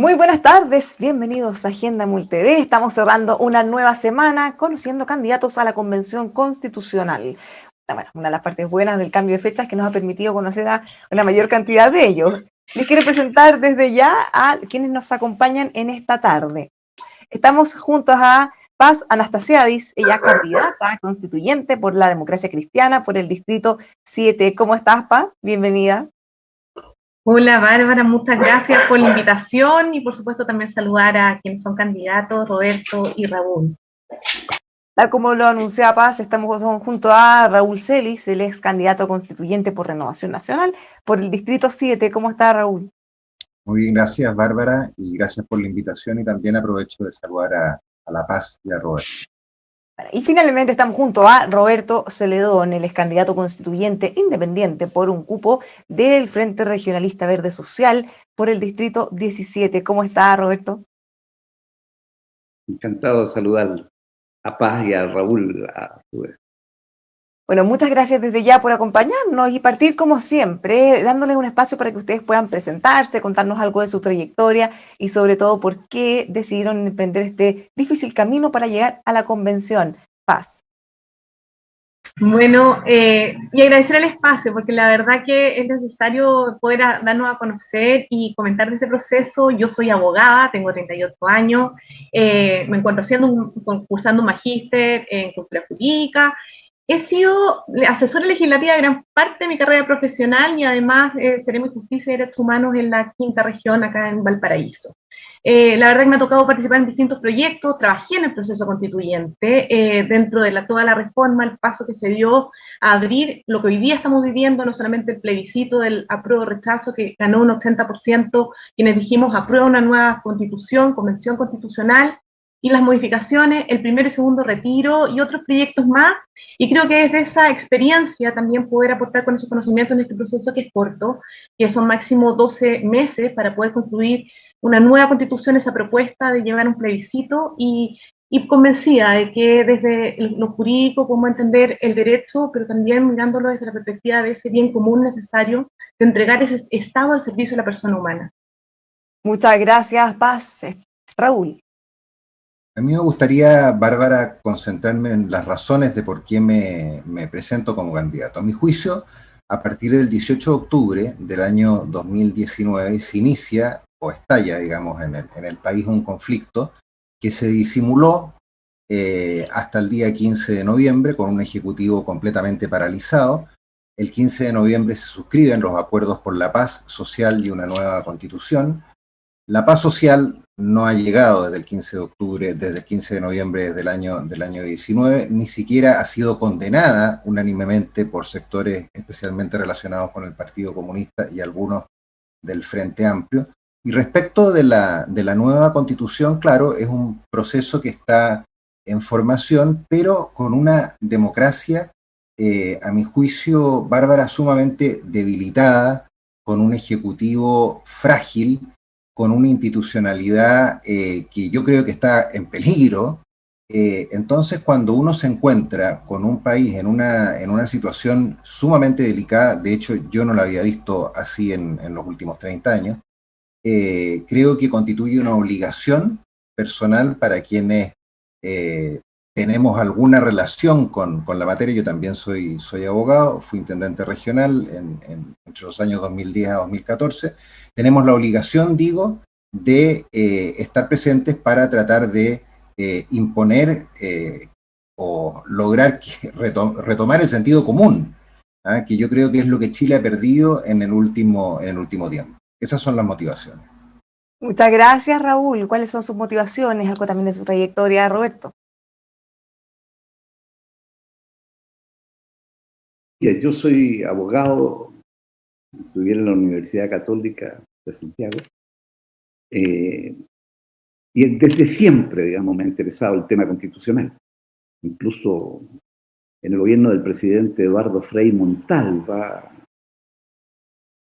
Muy buenas tardes, bienvenidos a Agenda MulTV. Estamos cerrando una nueva semana conociendo candidatos a la Convención Constitucional. Bueno, una de las partes buenas del cambio de fechas es que nos ha permitido conocer a una mayor cantidad de ellos. Les quiero presentar desde ya a quienes nos acompañan en esta tarde. Estamos juntos a Paz Anastasiadis, ella es candidata constituyente por la Democracia Cristiana por el Distrito 7. ¿Cómo estás, Paz? Bienvenida. Hola Bárbara, muchas gracias por la invitación y por supuesto también saludar a quienes son candidatos, Roberto y Raúl. Tal como lo anunciaba Paz, estamos junto a Raúl Celis, el ex candidato constituyente por Renovación Nacional por el Distrito 7. ¿Cómo está, Raúl? Muy bien, gracias Bárbara, y gracias por la invitación, y también aprovecho de saludar a La Paz y a Roberto. Y finalmente estamos junto a Roberto Celedón, el ex candidato constituyente independiente por un cupo del Frente Regionalista Verde Social por el Distrito 17. ¿Cómo está, Roberto? Encantado de saludar a Paz y a Raúl a su vez. Bueno, muchas gracias desde ya por acompañarnos y partir como siempre, dándoles un espacio para que ustedes puedan presentarse, contarnos algo de su trayectoria y sobre todo por qué decidieron emprender este difícil camino para llegar a la convención. Paz. Bueno, y agradecer el espacio, porque la verdad que es necesario poder darnos a conocer y comentar de este proceso. Yo soy abogada, tengo 38 años, me encuentro cursando un magíster en cultura jurídica. He sido asesora legislativa de gran parte de mi carrera profesional y además seremos Justicia y Derechos Humanos en la quinta región acá en Valparaíso. La verdad que me ha tocado participar en distintos proyectos, trabajé en el proceso constituyente, dentro de toda la reforma, el paso que se dio a abrir lo que hoy día estamos viviendo, no solamente el plebiscito del apruebo-rechazo, que ganó un 80%, quienes dijimos aprueba una nueva constitución, convención constitucional, y las modificaciones, el primero y segundo retiro y otros proyectos más, y creo que desde esa experiencia también poder aportar con esos conocimientos en este proceso que es corto, que son máximo 12 meses para poder construir una nueva constitución, esa propuesta de llevar un plebiscito y convencida de que desde lo jurídico podemos entender el derecho, pero también mirándolo desde la perspectiva de ese bien común necesario de entregar ese Estado al servicio de la persona humana. Muchas gracias, Paz. Raúl. A mí me gustaría, Bárbara, concentrarme en las razones de por qué me presento como candidato. A mi juicio, a partir del 18 de octubre del año 2019 se inicia o estalla, digamos, en el país un conflicto que se disimuló hasta el día 15 de noviembre con un ejecutivo completamente paralizado. El 15 de noviembre se suscriben los acuerdos por la paz social y una nueva constitución. La paz social no ha llegado desde el 15 de octubre, desde el 15 de noviembre del año 19, ni siquiera ha sido condenada unánimemente por sectores especialmente relacionados con el Partido Comunista y algunos del Frente Amplio. Y respecto de la nueva constitución, claro, es un proceso que está en formación, pero con una democracia, a mi juicio, Bárbara, sumamente debilitada, con un ejecutivo frágil, con una institucionalidad que yo creo que está en peligro. Entonces, cuando uno se encuentra con un país en una situación sumamente delicada, de hecho yo no la había visto así en los últimos 30 años, creo que constituye una obligación personal para quienes tenemos alguna relación con la materia. Yo también soy abogado, fui intendente regional entre los años 2010 a 2014. Tenemos la obligación, digo, de estar presentes para tratar de imponer o lograr retomar el sentido común, ¿ah? Que yo creo que es lo que Chile ha perdido en el último tiempo. Esas son las motivaciones. Muchas gracias, Raúl. ¿Cuáles son sus motivaciones? Algo también de su trayectoria, Roberto. Yo soy abogado, estudié en la Universidad Católica de Santiago, y desde siempre, digamos, me ha interesado el tema constitucional. Incluso en el gobierno del presidente Eduardo Frei Montalva,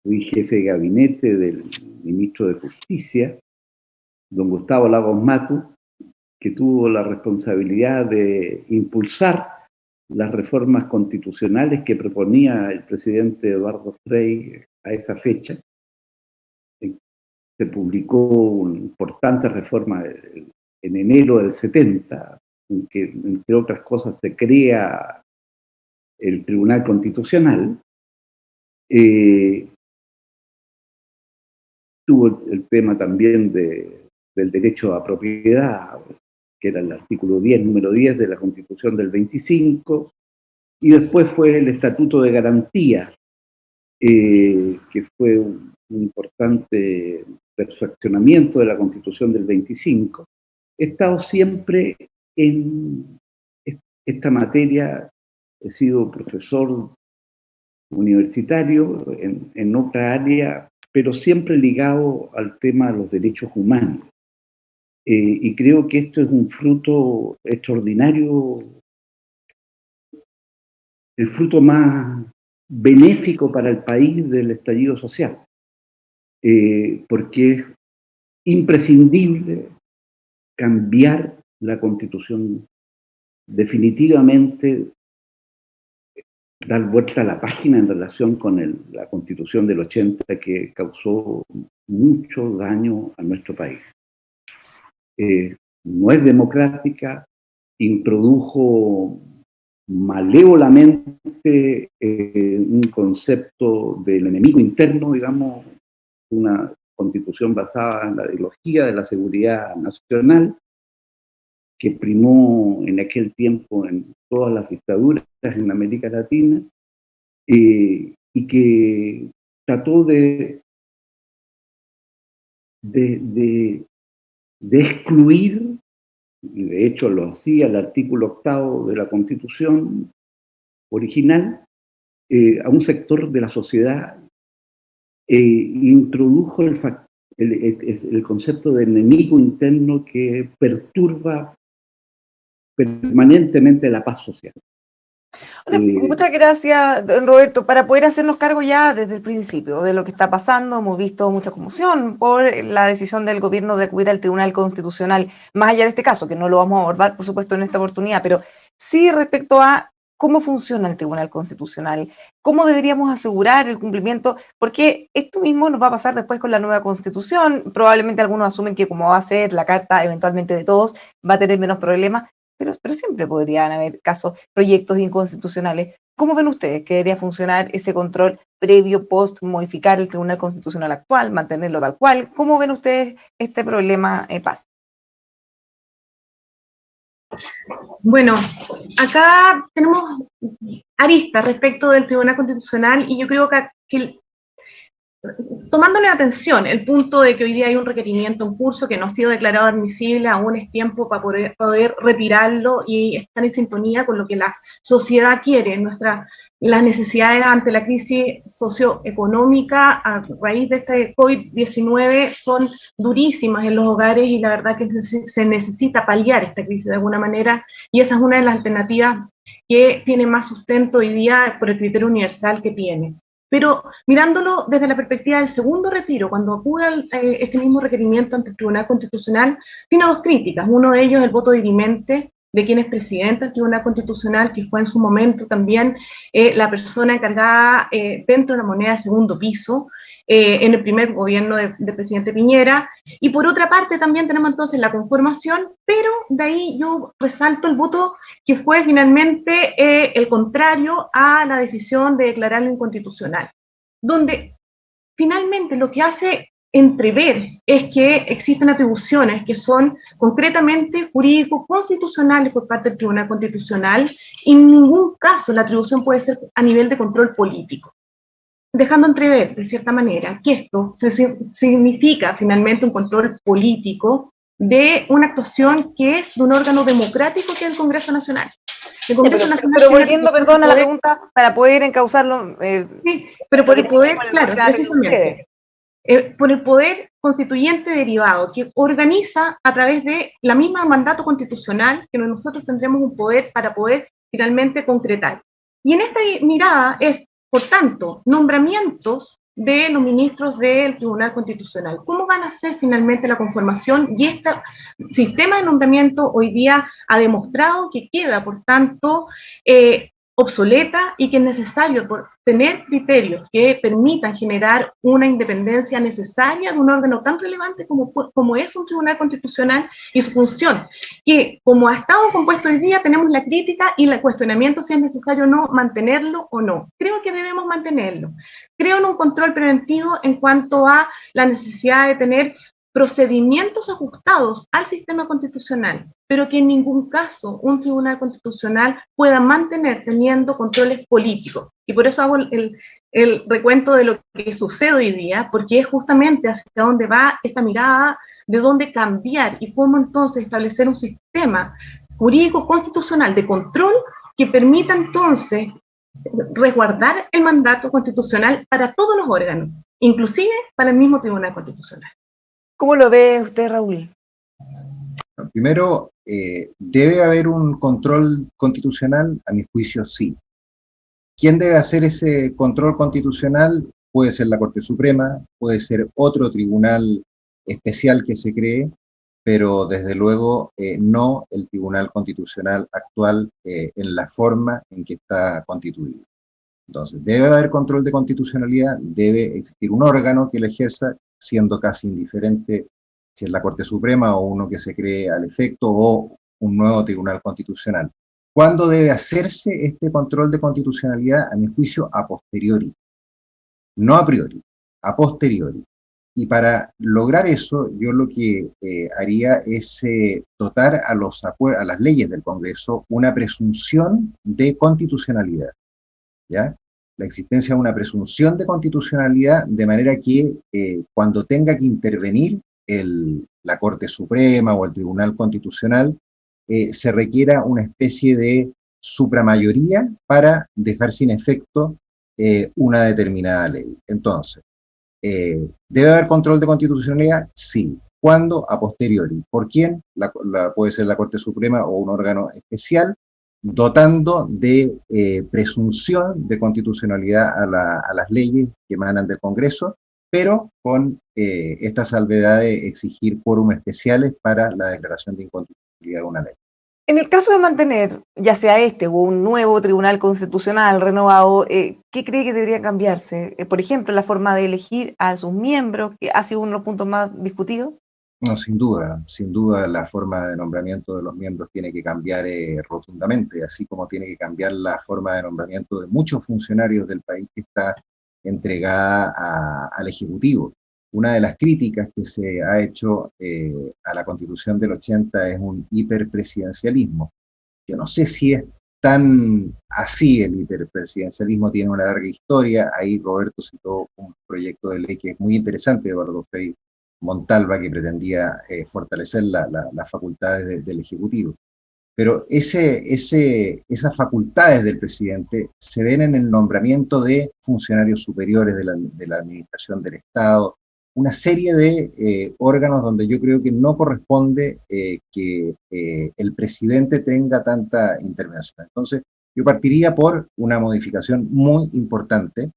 fui jefe de gabinete del ministro de Justicia, don Gustavo Lagos Macu, que tuvo la responsabilidad de impulsar las reformas constitucionales que proponía el presidente Eduardo Frei a esa fecha. se publicó una importante reforma en enero del 70, en que, entre otras cosas, se crea el Tribunal Constitucional. Tuvo el tema también del derecho a propiedad, que era el artículo 10, número 10 de la Constitución del 25, y después fue el Estatuto de Garantía, que fue un importante perfeccionamiento de la Constitución del 25. He estado siempre en esta materia, he sido profesor universitario en otra área, pero siempre ligado al tema de los derechos humanos. Y creo que esto es un fruto extraordinario, el fruto más benéfico para el país del estallido social, porque es imprescindible cambiar la Constitución definitivamente, dar vuelta a la página en relación con la Constitución del 80, que causó mucho daño a nuestro país. No es democrática, introdujo malévolamente un concepto del enemigo interno, digamos, una constitución basada en la ideología de la seguridad nacional, que primó en aquel tiempo en todas las dictaduras en América Latina, y que trató de excluir, y de hecho lo hacía el artículo 8 de la Constitución original, a un sector de la sociedad, introdujo el concepto de enemigo interno que perturba permanentemente la paz social. Muchas gracias, don Roberto. Para poder hacernos cargo ya desde el principio de lo que está pasando, hemos visto mucha conmoción por la decisión del gobierno de acudir al Tribunal Constitucional, más allá de este caso, que no lo vamos a abordar, por supuesto, en esta oportunidad, pero sí respecto a cómo funciona el Tribunal Constitucional, cómo deberíamos asegurar el cumplimiento, porque esto mismo nos va a pasar después con la nueva Constitución. Probablemente algunos asumen que como va a ser la carta eventualmente de todos, va a tener menos problemas, pero siempre podrían haber casos, proyectos inconstitucionales. ¿Cómo ven ustedes que debería funcionar ese control previo, post, modificar el Tribunal Constitucional actual, mantenerlo tal cual? ¿Cómo ven ustedes este problema, Paz? Bueno, acá tenemos aristas respecto del Tribunal Constitucional, y yo creo que tomándole atención el punto de que hoy día hay un requerimiento en curso que no ha sido declarado admisible, aún es tiempo para poder retirarlo y estar en sintonía con lo que la sociedad quiere. Las necesidades ante la crisis socioeconómica a raíz de este COVID-19 son durísimas en los hogares, y la verdad que se necesita paliar esta crisis de alguna manera, y esa es una de las alternativas que tiene más sustento hoy día por el criterio universal que tiene. Pero mirándolo desde la perspectiva del segundo retiro, cuando acude este mismo requerimiento ante el Tribunal Constitucional, tiene dos críticas. Uno de ellos, el voto dirimente de quien es presidente del Tribunal Constitucional, que fue en su momento también la persona encargada dentro de la moneda de segundo piso, en el primer gobierno del presidente Piñera. Y por otra parte también tenemos entonces la conformación, pero de ahí yo resalto el voto que fue finalmente el contrario a la decisión de declararlo inconstitucional, donde finalmente lo que hace entrever es que existen atribuciones que son concretamente jurídico-constitucionales por parte del Tribunal Constitucional, y en ningún caso la atribución puede ser a nivel de control político, dejando entrever, de cierta manera, que esto significa finalmente un control político de una actuación que es de un órgano democrático, que es el Congreso Nacional. El Congreso Nacional, pero volviendo, perdón, a la pregunta, para poder encauzarlo... sí, pero por el poder, claro, precisamente, por el poder constituyente derivado, que organiza a través de la misma mandato constitucional, que nosotros tendremos un poder para poder finalmente concretar. Y en esta mirada es, por tanto, nombramientos de los ministros del Tribunal Constitucional. ¿Cómo van a ser finalmente la conformación? Y este sistema de nombramiento hoy día ha demostrado que queda, por tanto, obsoleta y que es necesario tener criterios que permitan generar una independencia necesaria de un órgano tan relevante como es un tribunal constitucional y su función, que como ha estado compuesto hoy día tenemos la crítica y el cuestionamiento si es necesario o no mantenerlo o no. Creo que debemos mantenerlo. Creo en un control preventivo en cuanto a la necesidad de tener procedimientos ajustados al sistema constitucional, pero que en ningún caso un tribunal constitucional pueda mantener teniendo controles políticos. Y por eso hago el recuento de lo que sucede hoy día, porque es justamente hacia dónde va esta mirada, de dónde cambiar y cómo entonces establecer un sistema jurídico constitucional de control que permita entonces resguardar el mandato constitucional para todos los órganos, inclusive para el mismo Tribunal Constitucional. ¿Cómo lo ve usted, Raúl? Primero, ¿debe haber un control constitucional? A mi juicio, sí. ¿Quién debe hacer ese control constitucional? Puede ser la Corte Suprema, puede ser otro tribunal especial que se cree, pero desde luego no el Tribunal Constitucional actual en la forma en que está constituido. Entonces, debe haber control de constitucionalidad, debe existir un órgano que lo ejerza, siendo casi indiferente si es la Corte Suprema o uno que se cree al efecto o un nuevo Tribunal Constitucional. ¿Cuándo debe hacerse este control de constitucionalidad? A mi juicio, a posteriori. No a priori, a posteriori. Y para lograr eso, yo lo que haría es dotar a las leyes del Congreso una presunción de constitucionalidad, ¿ya? La existencia de una presunción de constitucionalidad, de manera que cuando tenga que intervenir la Corte Suprema o el Tribunal Constitucional, se requiera una especie de supramayoría para dejar sin efecto una determinada ley. Entonces, ¿debe haber control de constitucionalidad? Sí. ¿Cuándo? A posteriori. ¿Por quién? Puede ser la Corte Suprema o un órgano especial, dotando de presunción de constitucionalidad a las leyes que emanan del Congreso, pero con esta salvedad de exigir quórum especiales para la declaración de inconstitucionalidad de una ley. En el caso de mantener, ya sea este o un nuevo tribunal constitucional renovado, ¿qué cree que debería cambiarse? Por ejemplo, la forma de elegir a sus miembros, que ha sido uno de los puntos más discutidos. No, sin duda la forma de nombramiento de los miembros tiene que cambiar rotundamente, así como tiene que cambiar la forma de nombramiento de muchos funcionarios del país que está entregada al Ejecutivo. Una de las críticas que se ha hecho a la Constitución del 80 es un hiperpresidencialismo. Yo no sé si es tan así. El hiperpresidencialismo tiene una larga historia. Ahí Roberto citó un proyecto de ley que es muy interesante de Eduardo Frei Montalva, que pretendía fortalecer las facultades del Ejecutivo. Pero esas facultades del presidente se ven en el nombramiento de funcionarios superiores de la administración del Estado, una serie de órganos donde yo creo que no corresponde que el presidente tenga tanta intervención. Entonces, yo partiría por una modificación muy importante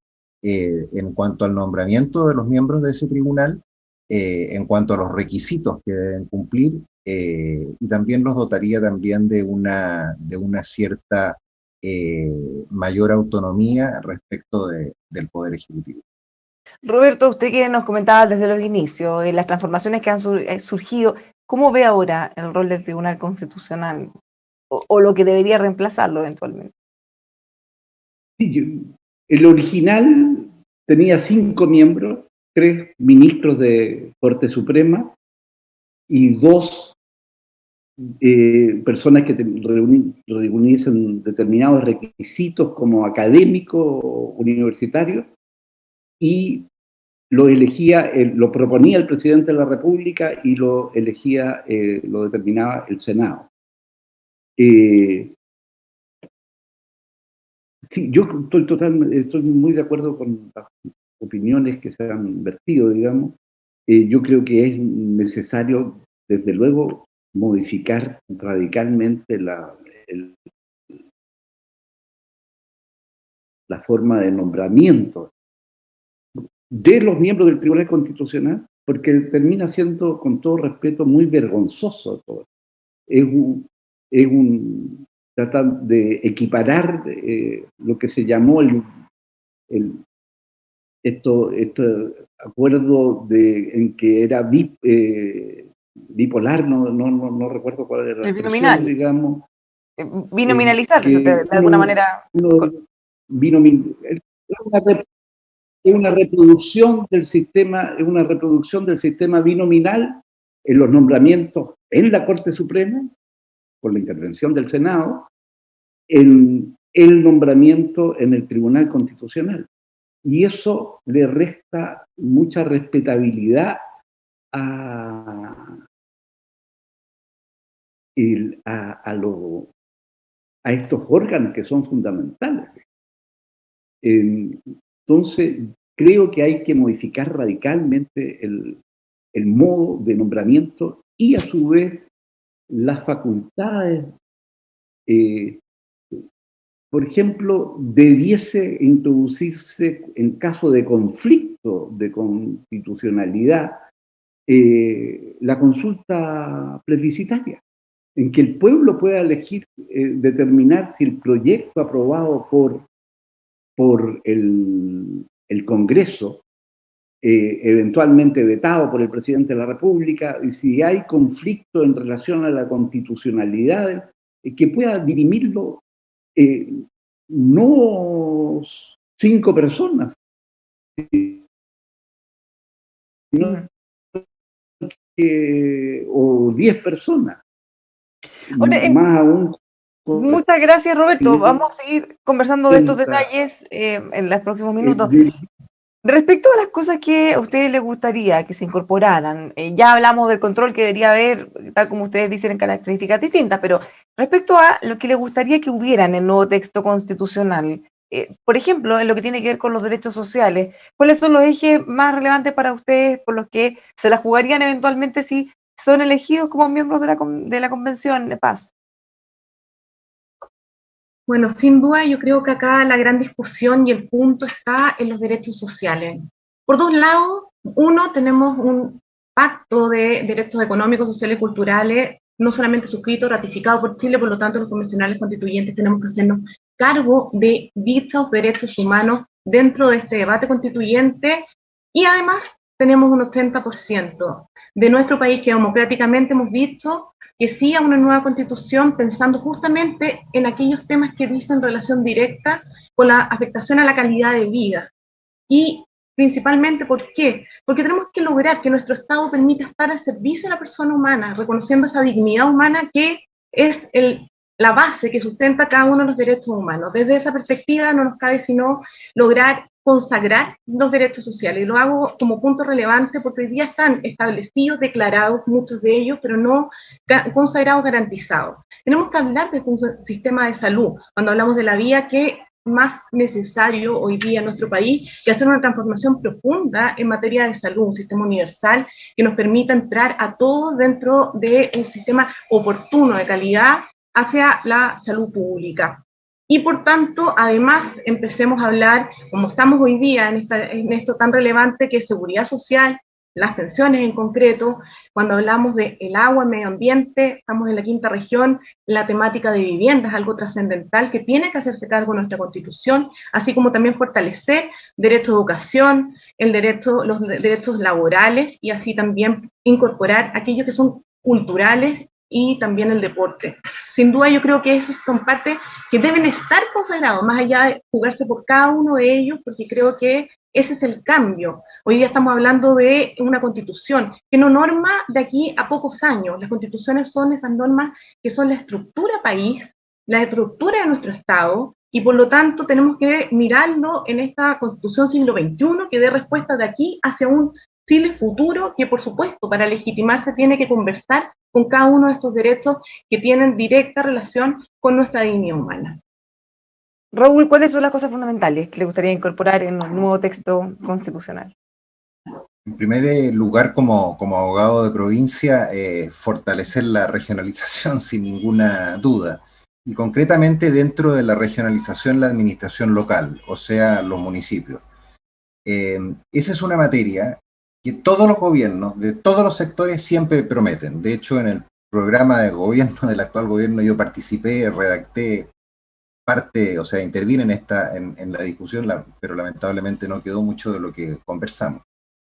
en cuanto al nombramiento de los miembros de ese tribunal, en cuanto a los requisitos que deben cumplir, y también los dotaría también de una cierta mayor autonomía respecto del Poder Ejecutivo. Roberto, usted que nos comentaba desde los inicios, las transformaciones que han surgido, ¿cómo ve ahora el rol del Tribunal Constitucional o lo que debería reemplazarlo eventualmente? Sí, el original tenía 5 miembros, 3 ministros de Corte Suprema y 2 personas que reuniesen determinados requisitos como académico universitario, y lo proponía el presidente de la República y lo determinaba el Senado. Sí, yo estoy muy de acuerdo con las opiniones que se han vertido, digamos. Yo creo que es necesario, desde luego, modificar radicalmente la forma de nombramiento de los miembros del Tribunal Constitucional, porque termina siendo, con todo respeto, muy vergonzoso todo. trata de equiparar lo que se llamó este acuerdo en que era bipolar, no recuerdo cuál era la expresión, digamos. Binominalizar, de alguna manera. Es una reproducción del sistema binominal en los nombramientos en la Corte Suprema, por la intervención del Senado, en el nombramiento en el Tribunal Constitucional. Y eso le resta mucha respetabilidad a estos órganos que son fundamentales. Entonces, creo que hay que modificar radicalmente el modo de nombramiento y, a su vez, las facultades. Por ejemplo, debiese introducirse, en caso de conflicto de constitucionalidad, la consulta plebiscitaria, en que el pueblo pueda elegir, determinar si el proyecto aprobado por el Congreso, eventualmente vetado por el presidente de la República, y si hay conflicto en relación a la constitucionalidad, que pueda dirimirlo no 5 personas, sino o 10 personas. Ahora, más aún. Muchas gracias, Roberto. Vamos a seguir conversando de estos detalles en los próximos minutos. Respecto a las cosas que a ustedes les gustaría que se incorporaran, ya hablamos del control que debería haber, tal como ustedes dicen, en características distintas, pero respecto a lo que les gustaría que hubiera en el nuevo texto constitucional, por ejemplo, en lo que tiene que ver con los derechos sociales, ¿cuáles son los ejes más relevantes para ustedes por los que se la jugarían eventualmente si son elegidos como miembros de la Convención de Paz? Bueno, sin duda yo creo que acá la gran discusión y el punto está en los derechos sociales. Por dos lados, uno, tenemos un pacto de derechos económicos, sociales y culturales, no solamente suscrito, ratificado por Chile, por lo tanto los convencionales constituyentes tenemos que hacernos cargo de dichos derechos humanos dentro de este debate constituyente, y además tenemos un 80% de nuestro país que democráticamente hemos dicho que sí a una nueva constitución, pensando justamente en aquellos temas que dicen relación directa con la afectación a la calidad de vida. Y principalmente, ¿por qué? Porque tenemos que lograr que nuestro Estado permita estar al servicio de la persona humana, reconociendo esa dignidad humana que es la base que sustenta cada uno de los derechos humanos. Desde esa perspectiva no nos cabe sino lograr consagrar los derechos sociales. Y lo hago como punto relevante porque hoy día están establecidos, declarados, muchos de ellos, pero no consagrados, garantizados. Tenemos que hablar de un sistema de salud, cuando hablamos de la vía que más necesario hoy día en nuestro país, que hacer una transformación profunda en materia de salud, un sistema universal que nos permita entrar a todos dentro de un sistema oportuno de calidad hacia la salud pública. Y por tanto, además, empecemos a hablar, como estamos hoy día en esto tan relevante que es seguridad social, las pensiones en concreto, cuando hablamos del agua, medio ambiente, estamos en la quinta región, la temática de vivienda es algo trascendental que tiene que hacerse cargo de nuestra Constitución, así como también fortalecer derecho a educación, los derechos laborales, y así también incorporar aquellos que son culturales y también el deporte. Sin duda yo creo que esos son partes que deben estar consagrados, más allá de jugarse por cada uno de ellos, porque creo que ese es el cambio. Hoy día estamos hablando de una constitución que no norma de aquí a pocos años. Las constituciones son esas normas que son la estructura país, la estructura de nuestro Estado, y por lo tanto tenemos que mirarlo en esta constitución siglo XXI que dé respuesta de aquí hacia un Chile futuro que, por supuesto, para legitimarse tiene que conversar con cada uno de estos derechos que tienen directa relación con nuestra dignidad humana. Raúl, ¿cuáles son las cosas fundamentales que le gustaría incorporar en un nuevo texto constitucional? En primer lugar, como abogado de provincia, fortalecer la regionalización sin ninguna duda. Y concretamente dentro de la regionalización, la administración local, o sea, los municipios. Esa es una materia que todos los gobiernos de todos los sectores siempre prometen. De hecho, en el programa de gobierno del actual gobierno yo participé, redacté parte, o sea, intervine en la discusión, pero lamentablemente no quedó mucho de lo que conversamos.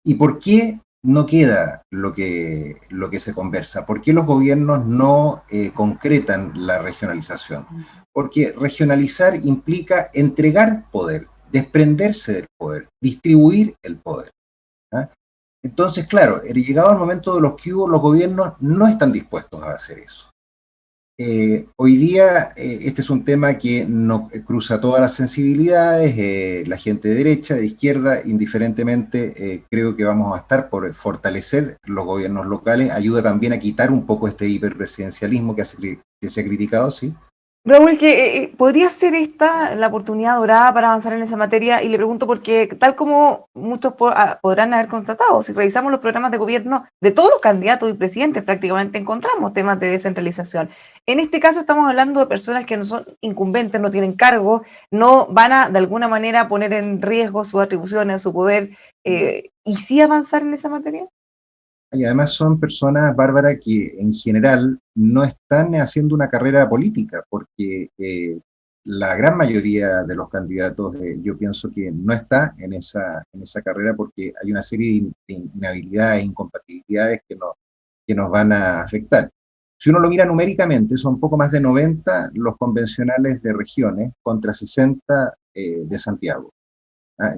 ¿Y por qué no queda lo que se conversa? ¿Por qué los gobiernos no concretan la regionalización? Porque regionalizar implica entregar poder, desprenderse del poder, distribuir el poder. ¿Ah? Entonces, claro, llegado el momento de los que hubo, los gobiernos no están dispuestos a hacer eso. Hoy día este es un tema que no cruza todas las sensibilidades, la gente de derecha, de izquierda, indiferentemente creo que vamos a estar por fortalecer los gobiernos locales, ayuda también a quitar un poco este hiperpresidencialismo que se ha criticado, ¿sí? Raúl, que podría ser esta la oportunidad dorada para avanzar en esa materia, y le pregunto porque tal como muchos podrán haber constatado, si revisamos los programas de gobierno de todos los candidatos y presidentes, prácticamente encontramos temas de descentralización. En este caso estamos hablando de personas que no son incumbentes, no tienen cargo, no van a de alguna manera poner en riesgo sus atribuciones, su poder, y sí avanzar en esa materia. Y además son personas, Bárbara, que en general no están haciendo una carrera política, porque la gran mayoría de los candidatos, yo pienso que no está en esa carrera porque hay una serie de inhabilidades, incompatibilidades que nos van a afectar. Si uno lo mira numéricamente, son poco más de 90 los convencionales de regiones contra 60 de Santiago.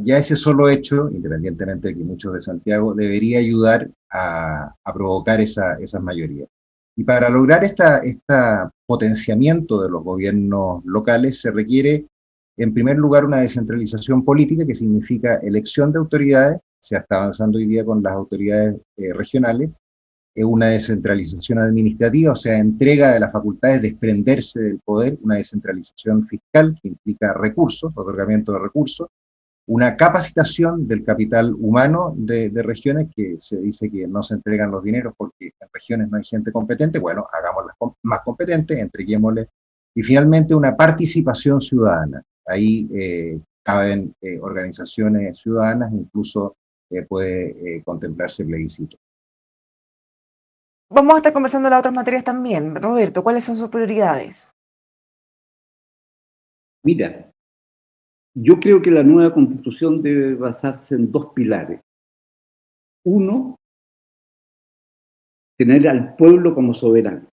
Ya ese solo hecho, independientemente de que muchos de Santiago, debería ayudar a provocar esas mayorías. Y para lograr este potenciamiento de los gobiernos locales se requiere, en primer lugar, una descentralización política, que significa elección de autoridades, se está avanzando hoy día con las autoridades regionales, una descentralización administrativa, o sea, entrega de las facultades, desprenderse del poder, una descentralización fiscal que implica recursos, otorgamiento de recursos, una capacitación del capital humano de regiones, que se dice que no se entregan los dineros porque en regiones no hay gente competente, bueno, hagámoslas más competentes, entreguémosles, y finalmente una participación ciudadana. Ahí caben organizaciones ciudadanas, incluso puede contemplarse plebiscito. Vamos a estar conversando de las otras materias también. Roberto, ¿cuáles son sus prioridades? Mira, yo creo que la nueva Constitución debe basarse en dos pilares. Uno, tener al pueblo como soberano.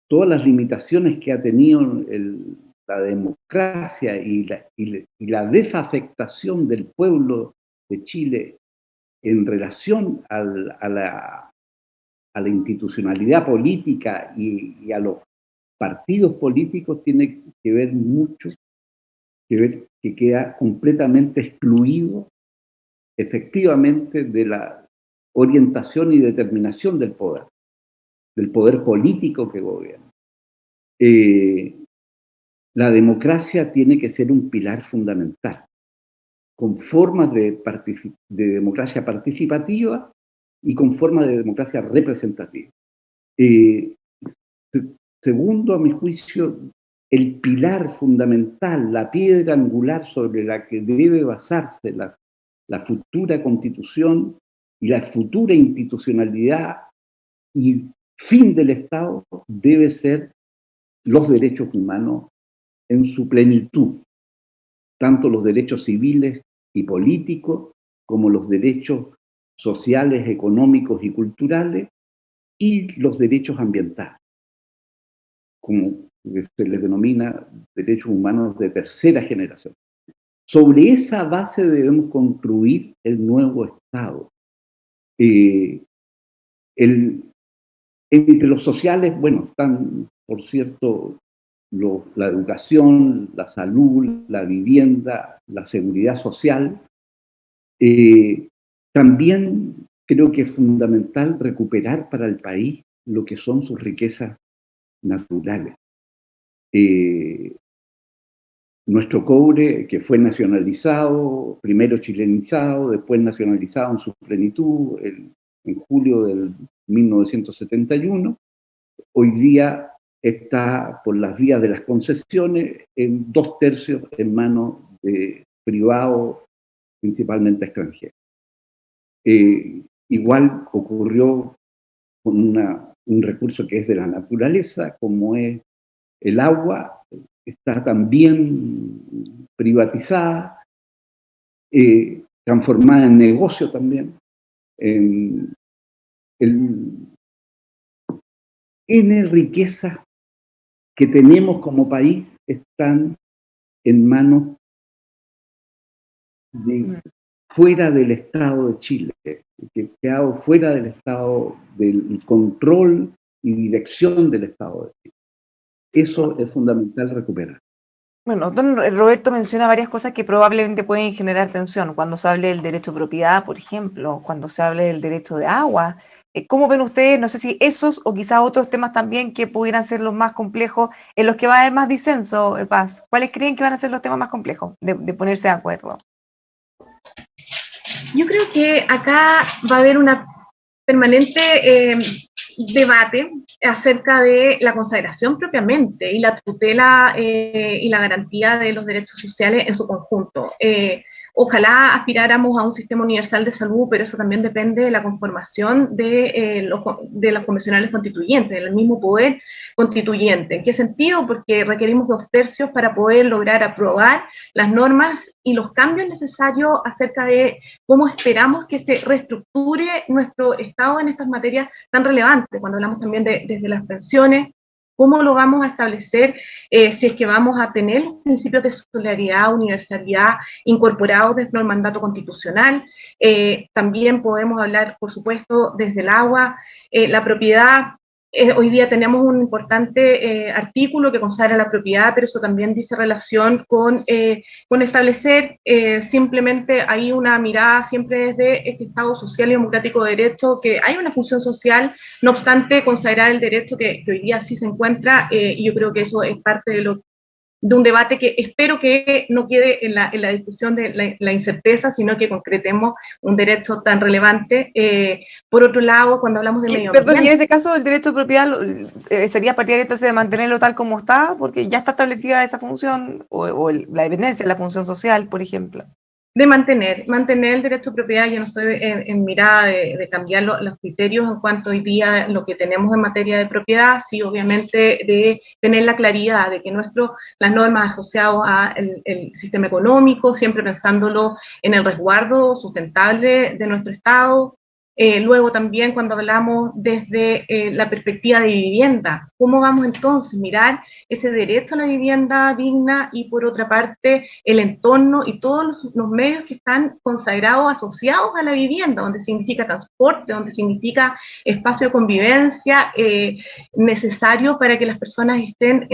Todas las limitaciones que ha tenido la democracia y la desafectación del pueblo de Chile en relación a la institucionalidad política y a los partidos políticos tiene que ver mucho, que queda completamente excluido efectivamente de la orientación y determinación del poder político que gobierna. La democracia tiene que ser un pilar fundamental, con formas de democracia participativa y con formas de democracia representativa. Segundo, a mi juicio, el pilar fundamental, la piedra angular sobre la que debe basarse la futura constitución y la futura institucionalidad y fin del Estado debe ser los derechos humanos en su plenitud, tanto los derechos civiles y políticos como los derechos sociales, económicos y culturales y los derechos ambientales, como se les denomina derechos humanos de tercera generación. Sobre esa base debemos construir el nuevo Estado. Entre los sociales, bueno, están, por cierto, la educación, la salud, la vivienda, la seguridad social. También creo que es fundamental recuperar para el país lo que son sus riquezas naturales. Nuestro cobre, que fue nacionalizado, primero chilenizado, después nacionalizado en su plenitud en julio del 1971, hoy día está por las vías de las concesiones en 2/3 en manos de privados, principalmente extranjeros. Igual ocurrió con un recurso que es de la naturaleza, como es el agua, está también privatizada, transformada en negocio también. N riquezas que tenemos como país están en manos de fuera del Estado de Chile, que quedado fuera del Estado, del control y dirección del Estado de Chile. Eso es fundamental recuperar. Bueno, don Roberto menciona varias cosas que probablemente pueden generar tensión. Cuando se hable del derecho de propiedad, por ejemplo, cuando se hable del derecho de agua. ¿Cómo ven ustedes, no sé si esos o quizás otros temas también que pudieran ser los más complejos, en los que va a haber más disenso, Paz? ¿Cuáles creen que van a ser los temas más complejos de ponerse de acuerdo? Yo creo que acá va a haber una permanente debate acerca de la consagración propiamente y la tutela y la garantía de los derechos sociales en su conjunto. Ojalá aspiráramos a un sistema universal de salud, pero eso también depende de la conformación de los convencionales constituyentes, del mismo poder constituyente. ¿En qué sentido? Porque requerimos 2/3 para poder lograr aprobar las normas y los cambios necesarios acerca de cómo esperamos que se reestructure nuestro Estado en estas materias tan relevantes, cuando hablamos también desde las pensiones, cómo lo vamos a establecer, si es que vamos a tener los principios de solidaridad, universalidad incorporados desde el mandato constitucional. También podemos hablar, por supuesto, desde el agua, la propiedad. Hoy día tenemos un importante artículo que consagra la propiedad, pero eso también dice relación con establecer simplemente ahí una mirada siempre desde este Estado social y democrático de derecho, que hay una función social, no obstante consagrar el derecho que hoy día sí se encuentra, y yo creo que eso es parte de un debate que espero que no quede en la discusión de la incerteza, sino que concretemos un derecho tan relevante. Por otro lado, cuando hablamos de medio ambiente... Perdón, y en ese caso el derecho de propiedad sería partidario entonces de mantenerlo tal como está, porque ya está establecida esa función, o la dependencia de la función social, por ejemplo. De mantener el derecho de propiedad. Yo no estoy en mirada de cambiar los criterios en cuanto hoy día lo que tenemos en materia de propiedad, sí, obviamente de tener la claridad de que las normas asociadas al sistema económico, siempre pensándolo en el resguardo sustentable de nuestro Estado. Luego también cuando hablamos desde la perspectiva de vivienda, ¿cómo vamos entonces a mirar ese derecho a la vivienda digna y por otra parte el entorno y todos los medios que están consagrados, asociados a la vivienda, donde significa transporte, donde significa espacio de convivencia necesario para que las personas estén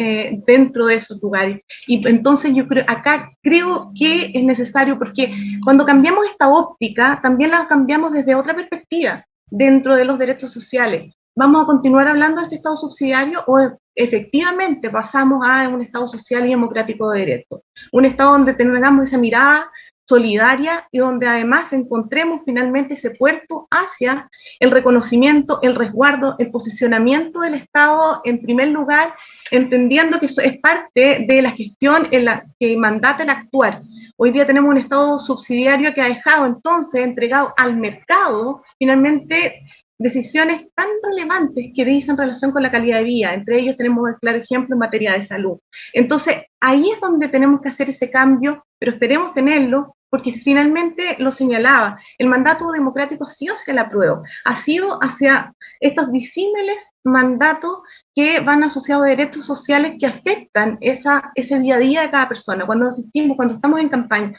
dentro de esos lugares? Y entonces yo creo que es necesario, porque cuando cambiamos esta óptica, también la cambiamos desde otra perspectiva, dentro de los derechos sociales. ¿Vamos a continuar hablando de este Estado subsidiario o efectivamente pasamos a un Estado social y democrático de derecho? Un Estado donde tengamos esa mirada solidaria y donde además encontremos finalmente ese puerto hacia el reconocimiento, el resguardo, el posicionamiento del Estado en primer lugar, entendiendo que eso es parte de la gestión en la que mandata el actuar. Hoy día tenemos un Estado subsidiario que ha dejado entonces entregado al mercado finalmente decisiones tan relevantes que dicen relación con la calidad de vida. Entre ellos tenemos un claro ejemplo en materia de salud. Entonces, ahí es donde tenemos que hacer ese cambio, pero esperemos tenerlo, porque finalmente lo señalaba, el mandato democrático ha sido hacia la prueba, ha sido hacia estos disímiles mandatos que van asociados a derechos sociales que afectan ese día a día de cada persona. Cuando asistimos, cuando estamos en campaña,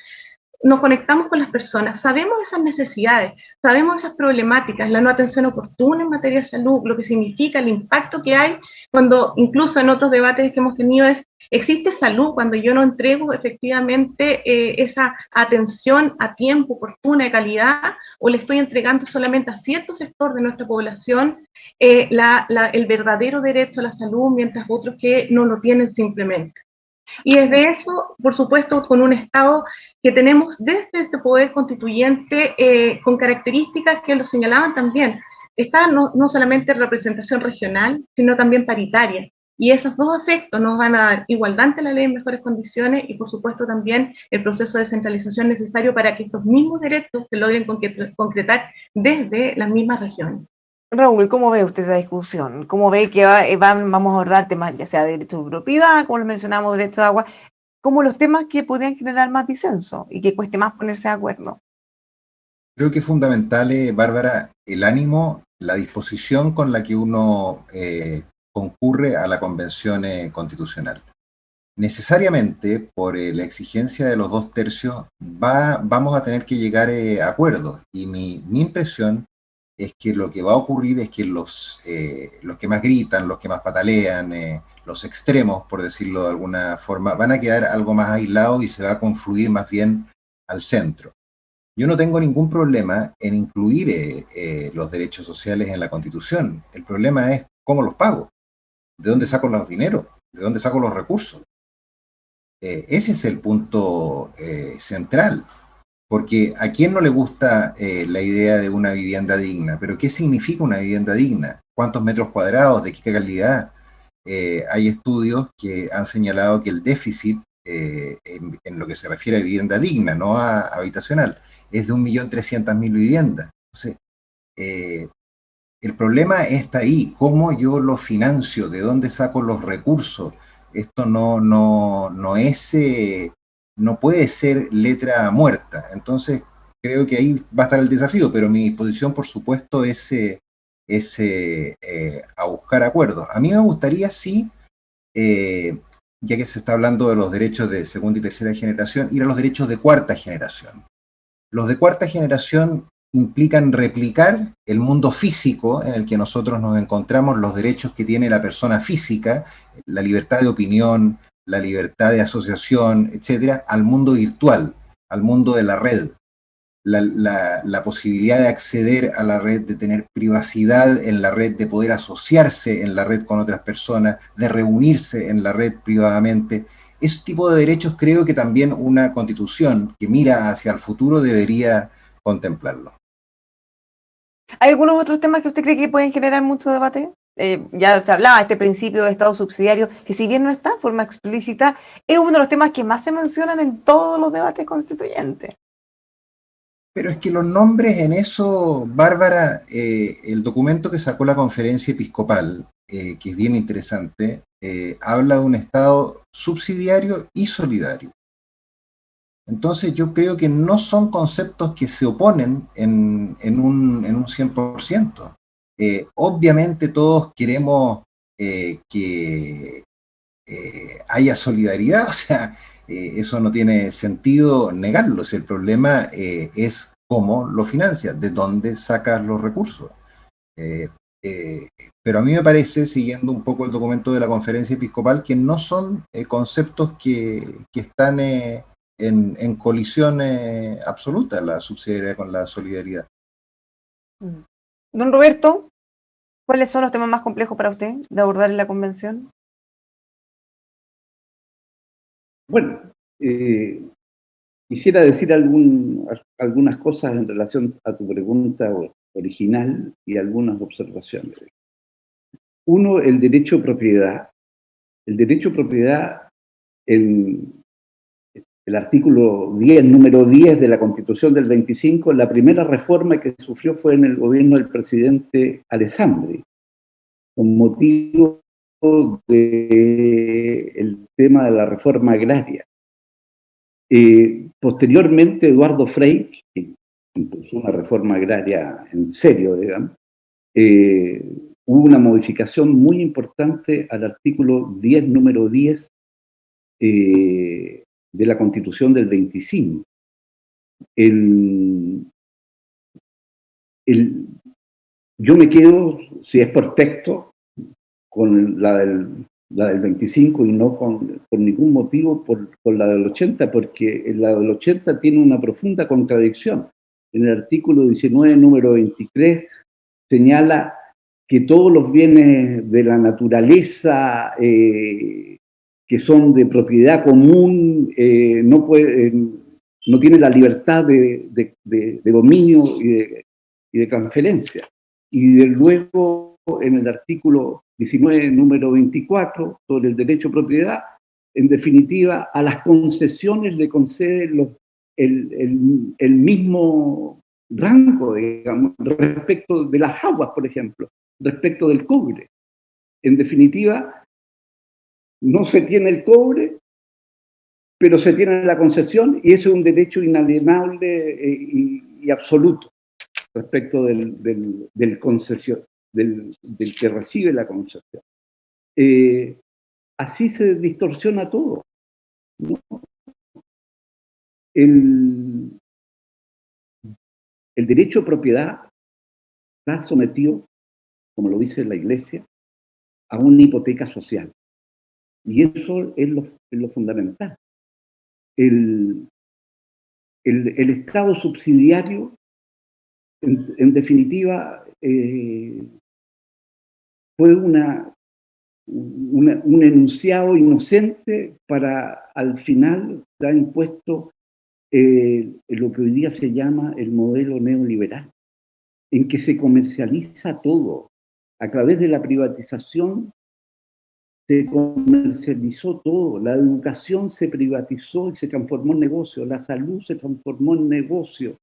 nos conectamos con las personas, sabemos esas necesidades, sabemos esas problemáticas, la no atención oportuna en materia de salud, lo que significa el impacto que hay cuando, incluso en otros debates que hemos tenido, existe salud cuando yo no entrego efectivamente esa atención a tiempo, oportuna, de calidad, o le estoy entregando solamente a cierto sector de nuestra población el verdadero derecho a la salud, mientras otros que no lo tienen simplemente. Y desde eso, por supuesto, con un Estado que tenemos desde este poder constituyente con características que lo señalaban también. Está no solamente representación regional, sino también paritaria. Y esos dos efectos nos van a dar igualdad ante la ley en mejores condiciones y, por supuesto, también el proceso de descentralización necesario para que estos mismos derechos se logren concretar desde las mismas regiones. Raúl, ¿cómo ve usted esa discusión? ¿Cómo ve que vamos a abordar temas, ya sea de derecho de propiedad, como lo mencionamos, derecho de agua, como los temas que podrían generar más disenso y que cueste más ponerse de acuerdo? Creo que es fundamental, Bárbara, el ánimo, la disposición con la que uno concurre a la convención constitucional. Necesariamente, por la exigencia de los 2/3, vamos a tener que llegar a acuerdos. Y mi impresión es que lo que va a ocurrir es que los que más gritan, los que más patalean, los extremos, por decirlo de alguna forma, van a quedar algo más aislados y se va a confluir más bien al centro. Yo no tengo ningún problema en incluir los derechos sociales en la Constitución. El problema es cómo los pago, de dónde saco los dineros, de dónde saco los recursos. Ese es el punto central, porque a quién no le gusta la idea de una vivienda digna, pero ¿qué significa una vivienda digna? ¿Cuántos metros cuadrados? ¿De qué calidad? Hay estudios que han señalado que el déficit en lo que se refiere a vivienda digna, no a habitacional, es de 1.300.000 viviendas. Entonces, el problema está ahí, cómo yo lo financio, de dónde saco los recursos. Esto no puede ser letra muerta. Entonces, creo que ahí va a estar el desafío, pero mi posición, por supuesto, es a buscar acuerdos. A mí me gustaría, sí, ya que se está hablando de los derechos de segunda y tercera generación, ir a los derechos de cuarta generación. Los de cuarta generación implican replicar el mundo físico en el que nosotros nos encontramos, los derechos que tiene la persona física, la libertad de opinión, la libertad de asociación, etcétera, al mundo virtual, al mundo de la red. La posibilidad de acceder a la red, de tener privacidad en la red, de poder asociarse en la red con otras personas, de reunirse en la red privadamente. Ese tipo de derechos creo que también una constitución que mira hacia el futuro debería contemplarlo. ¿Hay algunos otros temas que usted cree que pueden generar mucho debate? Ya se hablaba de este principio de Estado subsidiario, que si bien no está en forma explícita, es uno de los temas que más se mencionan en todos los debates constituyentes. Pero es que los nombres en eso, Bárbara, el documento que sacó la conferencia episcopal, que es bien interesante, habla de un Estado subsidiario y solidario. Entonces yo creo que no son conceptos que se oponen en un 100%. Obviamente todos queremos que haya solidaridad, o sea, eso no tiene sentido negarlo. Si el problema es cómo lo financias, de dónde sacas los recursos. Eh, pero a mí me parece, siguiendo un poco el documento de la conferencia episcopal, que no son conceptos que están en colisión absoluta, la subsidiariedad con la solidaridad. Don Roberto, ¿cuáles son los temas más complejos para usted de abordar en la convención? Bueno, quisiera decir algunas cosas en relación a tu pregunta original y algunas observaciones. Uno, el derecho a propiedad. El derecho a propiedad, el artículo 10, número 10 de la Constitución del 25, la primera reforma que sufrió fue en el gobierno del presidente Alessandri, con motivo del tema de la reforma agraria. Posteriormente, Eduardo Frei, que impulsó una reforma agraria en serio, digamos, hubo una modificación muy importante al artículo 10, número 10 de la Constitución del 25. Yo me quedo, si es por texto, con la del 25 y no por ningún motivo por la del 80, porque la del 80 tiene una profunda contradicción. En el artículo 19, número 23, señala que todos los bienes de la naturaleza que son de propiedad común no tienen la libertad de dominio y de transferencia. Y luego, en el artículo 19, número 24, sobre el derecho a propiedad, en definitiva, a las concesiones le concede el mismo rango, digamos, respecto de las aguas, por ejemplo, respecto del cobre. En definitiva, no se tiene el cobre, pero se tiene la concesión, y eso es un derecho inalienable y absoluto respecto del que recibe la concesión. Así se distorsiona todo, ¿no? El derecho de propiedad está sometido, como lo dice la Iglesia, a una hipoteca social. Y eso es lo fundamental. El Estado subsidiario, en definitiva, fue un enunciado inocente para, al final, dar impuesto lo que hoy día se llama el modelo neoliberal, en que se comercializa todo. A través de la privatización se comercializó todo. La educación se privatizó y se transformó en negocio. La salud se transformó en negocio.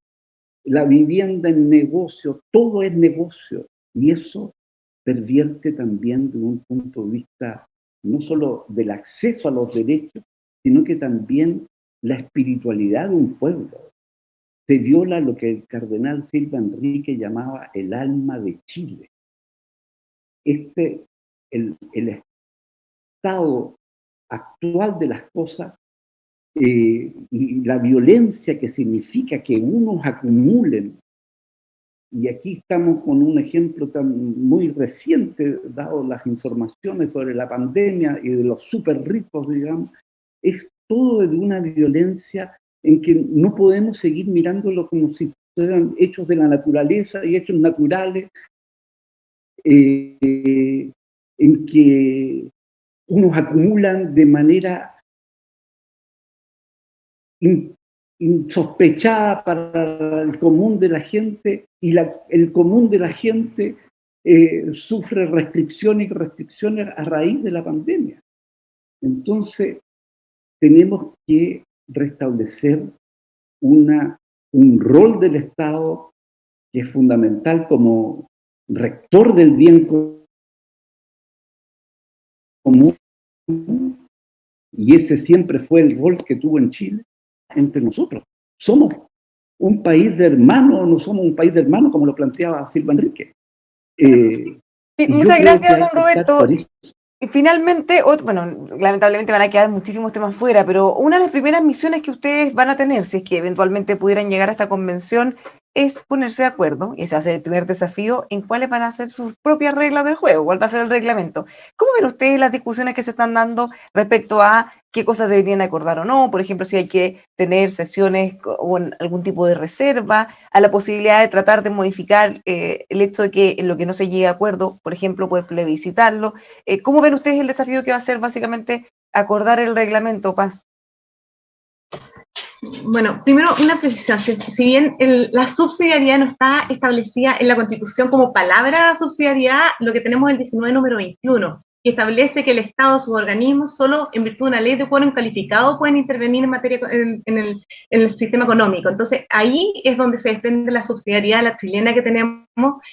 La vivienda en negocio. Todo es negocio. Y eso pervierte también de un punto de vista no solo del acceso a los derechos, sino que también la espiritualidad de un pueblo. Se viola lo que el cardenal Silva Enrique llamaba el alma de Chile. El estado actual de las cosas y la violencia que significa que unos acumulen, y aquí estamos con un ejemplo muy reciente, dado las informaciones sobre la pandemia y de los súper ricos, digamos, es todo de una violencia en que no podemos seguir mirándolo como si fueran hechos de la naturaleza y hechos naturales, en que unos acumulan de manera insospechada para el común de la gente, y el común de la gente sufre restricciones y restricciones a raíz de la pandemia. Entonces, tenemos que restablecer un rol del Estado que es fundamental como rector del bien común, y ese siempre fue el rol que tuvo en Chile entre nosotros. ¿Somos un país de hermanos o no somos un país de hermanos, como lo planteaba Silva Enrique? Sí, muchas gracias, don Roberto. Y finalmente, bueno, lamentablemente van a quedar muchísimos temas fuera, pero una de las primeras misiones que ustedes van a tener, si es que eventualmente pudieran llegar a esta convención, es ponerse de acuerdo, y ese va a ser el primer desafío, en cuáles van a ser sus propias reglas del juego, cuál va a ser el reglamento. ¿Cómo ven ustedes las discusiones que se están dando respecto a qué cosas deberían acordar o no? Por ejemplo, si hay que tener sesiones con algún tipo de reserva, a la posibilidad de tratar de modificar el hecho de que en lo que no se llegue a acuerdo, por ejemplo, poder plebiscitarlo. ¿Cómo ven ustedes el desafío que va a ser básicamente acordar el reglamento, Paz? Bueno, primero una precisación. Si bien la subsidiariedad no está establecida en la Constitución como palabra subsidiariedad, lo que tenemos es el 19 número 21, que establece que el Estado, sus organismos, solo en virtud de una ley de quórum calificado pueden intervenir en materia en el sistema económico. Entonces, ahí es donde se desprende la subsidiariedad, la chilena que tenemos,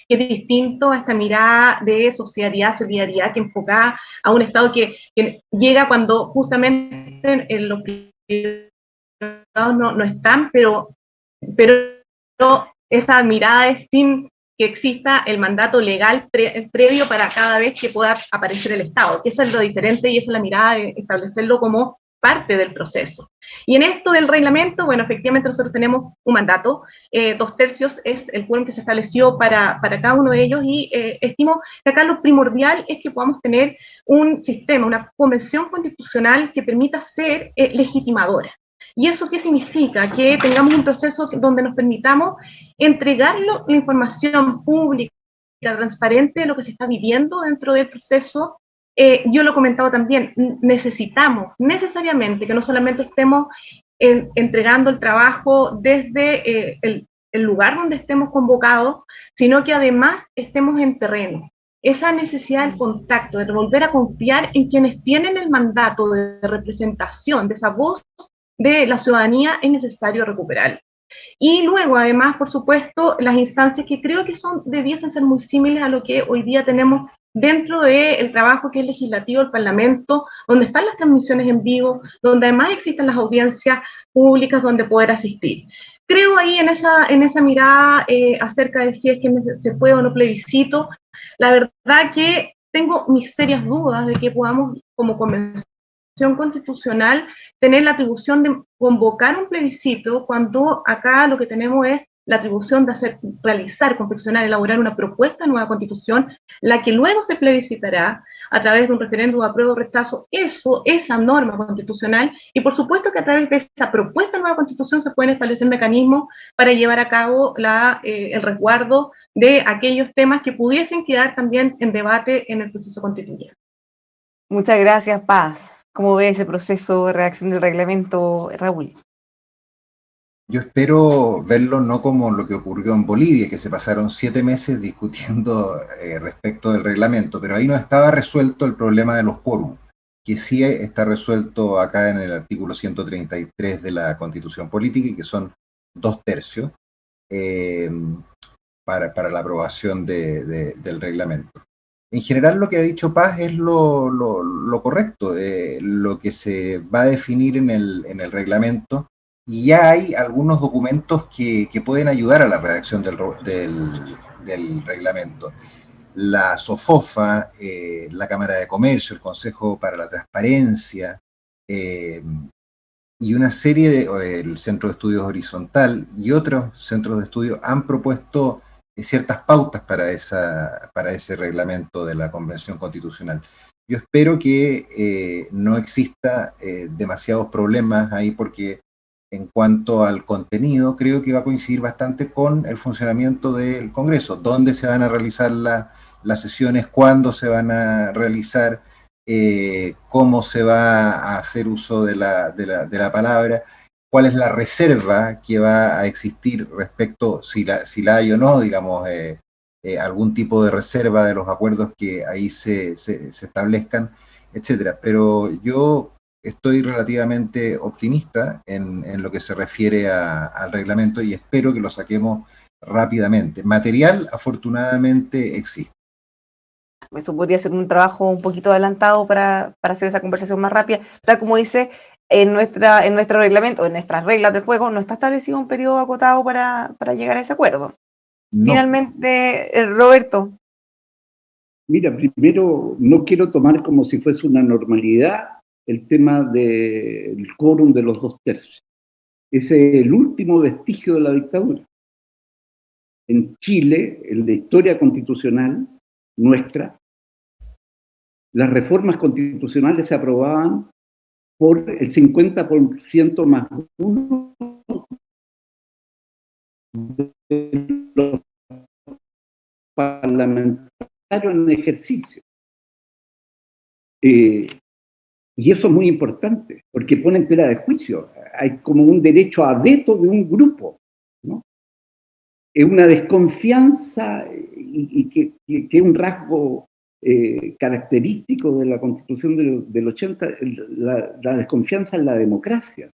que es distinto a esta mirada de subsidiariedad, solidaridad, que enfoca a un Estado que llega cuando justamente en los no están, pero esa mirada es sin que exista el mandato legal previo para cada vez que pueda aparecer el Estado, que eso es lo diferente y esa es la mirada de establecerlo como parte del proceso. Y en esto del reglamento, bueno, efectivamente nosotros tenemos un mandato, 2/3 es el quórum que se estableció para cada uno de ellos, y estimo que acá lo primordial es que podamos tener un sistema, una convención constitucional que permita ser legitimadora. ¿Y eso qué significa? Que tengamos un proceso donde nos permitamos entregarlo la información pública, transparente de lo que se está viviendo dentro del proceso. Yo lo he comentado también, necesitamos necesariamente que no solamente estemos entregando el trabajo desde el lugar donde estemos convocados, sino que además estemos en terreno. Esa necesidad del contacto, de volver a confiar en quienes tienen el mandato de representación, de esa voz de la ciudadanía, es necesario recuperar. Y luego, además, por supuesto, las instancias que creo que debiesen ser muy similares a lo que hoy día tenemos dentro del trabajo que es legislativo, el Parlamento, donde están las transmisiones en vivo, donde además existen las audiencias públicas donde poder asistir. Creo ahí en esa mirada acerca de si es que se puede o no plebiscito, la verdad que tengo mis serias dudas de que podamos, como convención constitucional, tener la atribución de convocar un plebiscito cuando acá lo que tenemos es la atribución de realizar constitucional, elaborar una propuesta de nueva constitución, la que luego se plebiscitará a través de un referéndum de apruebo o rechazo, esa norma constitucional, y por supuesto que a través de esa propuesta de nueva constitución se pueden establecer mecanismos para llevar a cabo el resguardo de aquellos temas que pudiesen quedar también en debate en el proceso constituyente. Muchas gracias, Paz. ¿Cómo ve ese proceso de redacción del reglamento, Raúl? Yo espero verlo no como lo que ocurrió en Bolivia, que se pasaron 7 meses discutiendo respecto del reglamento, pero ahí no estaba resuelto el problema de los quórum, que sí está resuelto acá en el artículo 133 de la Constitución Política, y que son 2/3 para la aprobación del reglamento. En general, lo que ha dicho Paz es lo correcto, lo que se va a definir en el reglamento. Y ya hay algunos documentos que pueden ayudar a la redacción del reglamento. La SOFOFA, la Cámara de Comercio, el Consejo para la Transparencia, y una serie el Centro de Estudios Horizontal y otros centros de estudio han propuesto ciertas pautas para ese reglamento de la Convención Constitucional. Yo espero que no exista demasiados problemas ahí, porque en cuanto al contenido, creo que va a coincidir bastante con el funcionamiento del Congreso, dónde se van a realizar las sesiones, cuándo se van a realizar, cómo se va a hacer uso de la palabra, cuál es la reserva que va a existir respecto, si la hay o no, digamos, algún tipo de reserva de los acuerdos que ahí se establezcan, etcétera. Pero yo estoy relativamente optimista en lo que se refiere al reglamento, y espero que lo saquemos rápidamente. Material, afortunadamente, existe. Eso podría ser un trabajo un poquito adelantado para hacer esa conversación más rápida. Tal como dice, en nuestro reglamento, en nuestras reglas del juego, no está establecido un periodo acotado para llegar a ese acuerdo. No. Finalmente, Roberto. Mira, primero, no quiero tomar como si fuese una normalidad el tema del quórum de los 2/3. Ese es el último vestigio de la dictadura. En Chile, en la historia constitucional nuestra, las reformas constitucionales se aprobaban por el 50% más uno de los parlamentarios en ejercicio. Y eso es muy importante, porque pone en tela de juicio. Hay como un derecho a veto de un grupo, ¿no? Es una desconfianza, y que es un rasgo característico de la Constitución del 80, la desconfianza en la democracia.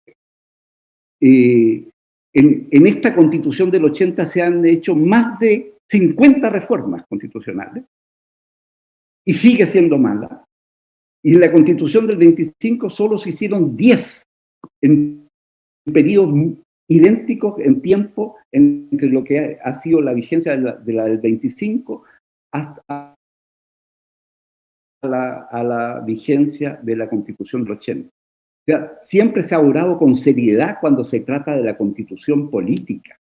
En esta Constitución del 80 se han hecho más de 50 reformas constitucionales, y sigue siendo mala. Y en la Constitución del 25 solo se hicieron 10 en periodos idénticos en tiempo entre lo que ha sido la vigencia de la del 25 hasta a la vigencia de la Constitución del 80. O sea, siempre se ha obrado con seriedad cuando se trata de la Constitución política.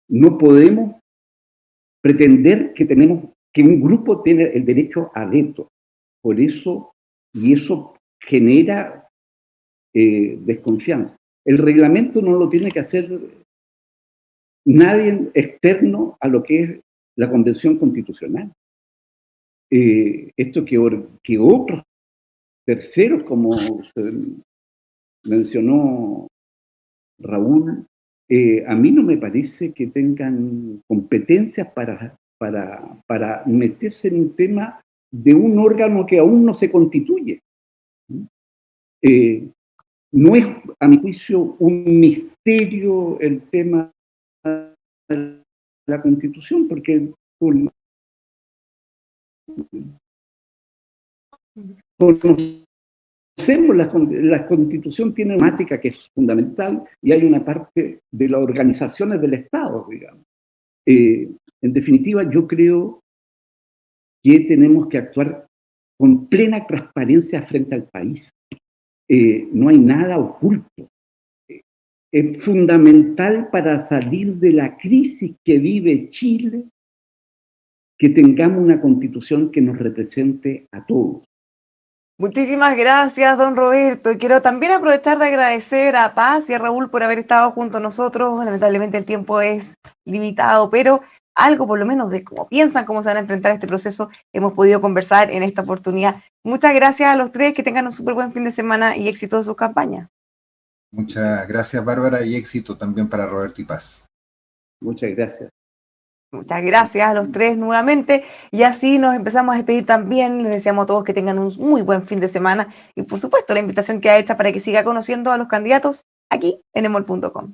No podemos pretender que un grupo tiene el derecho a veto. Por eso, y eso genera desconfianza. El reglamento no lo tiene que hacer nadie externo a lo que es la Convención Constitucional. Esto que otros terceros, como mencionó Raúl, a mí no me parece que tengan competencias para meterse en un tema de un órgano que aún no se constituye. no es, a mi juicio, un misterio el tema de la Constitución, porque conocemos la Constitución tiene una temática que es fundamental y hay una parte de las organizaciones del Estado, digamos. En definitiva, yo creo que tenemos que actuar con plena transparencia frente al país. No hay nada oculto. Es fundamental para salir de la crisis que vive Chile que tengamos una Constitución que nos represente a todos. Muchísimas gracias, don Roberto. Y quiero también aprovechar de agradecer a Paz y a Raúl por haber estado junto a nosotros. Lamentablemente el tiempo es limitado, pero algo por lo menos de cómo piensan, cómo se van a enfrentar este proceso, hemos podido conversar en esta oportunidad. Muchas gracias a los tres, que tengan un súper buen fin de semana y éxito en sus campañas. Muchas gracias, Bárbara, y éxito también para Roberto y Paz. Muchas gracias. Muchas gracias a los tres nuevamente, y así nos empezamos a despedir también. Les deseamos a todos que tengan un muy buen fin de semana y por supuesto la invitación queda hecha para que siga conociendo a los candidatos aquí en emol.com.